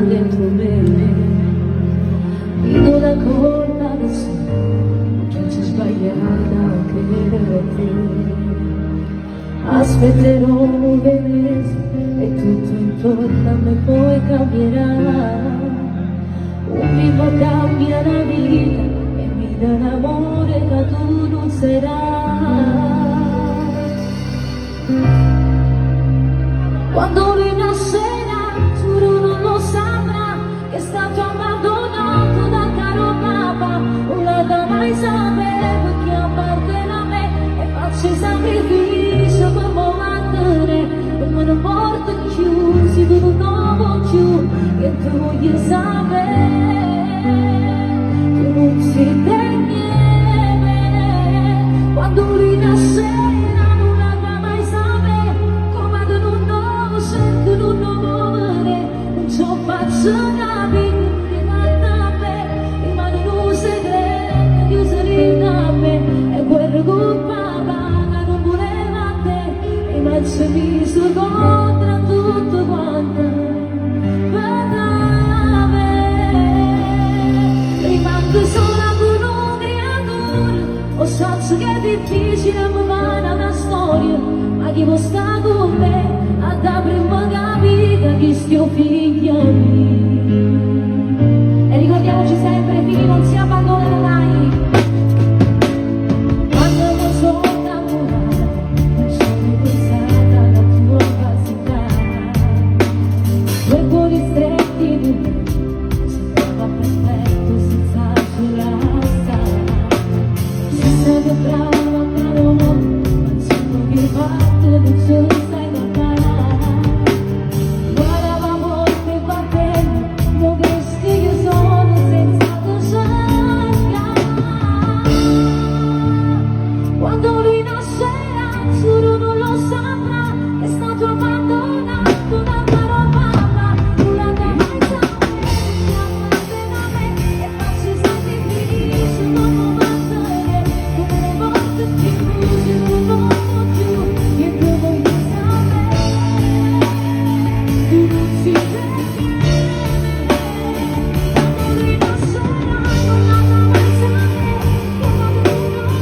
dentro me. Mi do la colpa da sé, che ci sbagliata anche per te. Aspetterò 9 mesi e tutto intorno a me poi cambierà. Un vivo cambia la vita e mi dà l'amore che tu non sarai. Quando lui nascerà, giuro non lo saprà, che è stato abbandonato dal caro papà. Non l'ha mai saputo che appartiene a me e faccio i sacrifici per combattere. Non me ne porto più, si tu non vuoi più, che tu vuoi sapere, tu non si degni me. Quando lui nascerà, faccio capire che da me rimane un segreto che userei da me e quello che papà non voleva te e mi ci messo contro tutto quanto per me. Rimango sola con un creatore, ho so che è difficile mi fare una storia, ma chi può stare con me a da prima capire che sto figlio mio. E ricordiamoci sempre, figli non si abbandonano mai. Quando mi sono innamorata, sono pensata alla tua capacità. Due cuori stretti di me, sembrava perfetto senza sollassa. Se sei più brava per amore, ma sento che parte non ce la stai da fare. Quando lui nascerà, giuro non lo saprà, è stato abbandonato da caro papà. Non l'ha mai saputo che appartiene a me e faccio i sacrifici per combattere. Come le volte più, se non voglio più, che tu voglio sapere, tu non si vede. Quando lui nascerà, non l'ha mai saputo, come tu non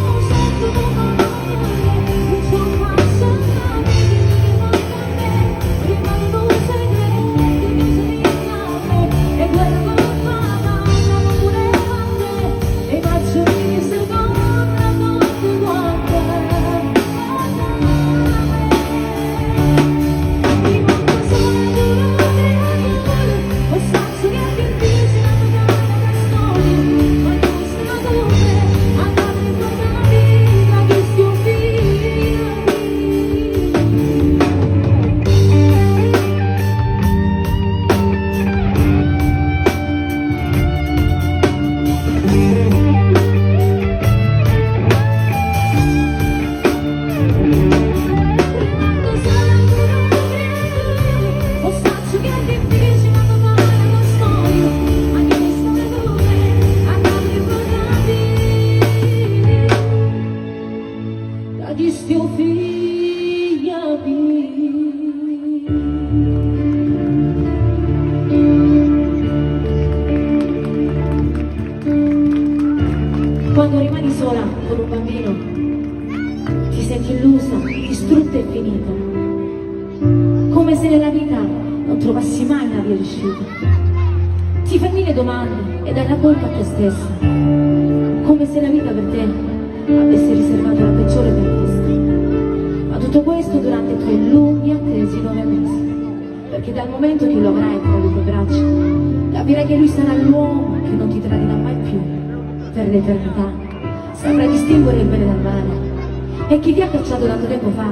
Quando rimani sola con un bambino, ti senti illusa, distrutta e finita, come se nella vita non trovassi mai una via d'uscita. Ti fai mille domande e dai la colpa a te stessa, come se la vita per te avesse riservato la peggiore tempesta. Ma tutto questo durante i tuoi lunghi attesi 9 mesi, perché dal momento che lo avrai tra le tue braccia, capirai che lui sarà l'uomo che non ti tradirà mai più per l'eternità. Saprai distinguere il bene dal male e chi ti ha cacciato tanto tempo fa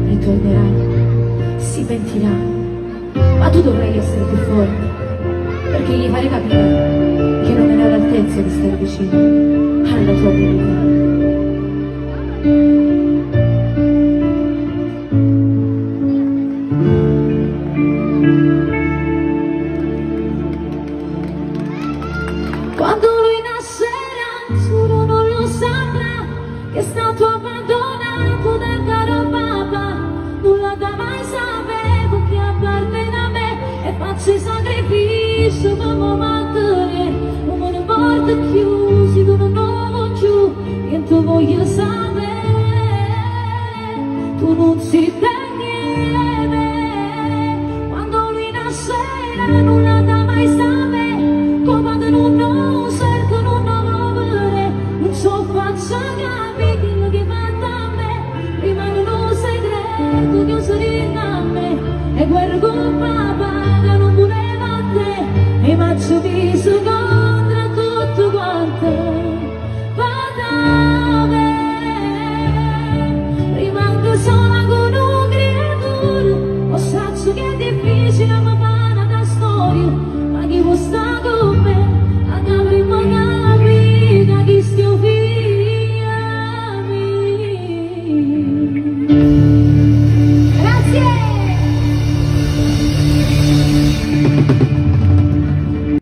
ritornerà, si pentirà, ma tu dovrai essere più forte, perché gli farai capire che non è all'altezza di stare vicino alla tua vita. Quando lui nascerà, giuro non lo saprà, che è stato abbandonato dal caro papà. Non l'ha mai saputo che appartiene a me e faccio i sacrifici dice mamma mantenere, come una porta chiusa, tu non nuovo giù, niente voglio sapere, tu non si niente, quando lui nascerà non la da mai sapere, come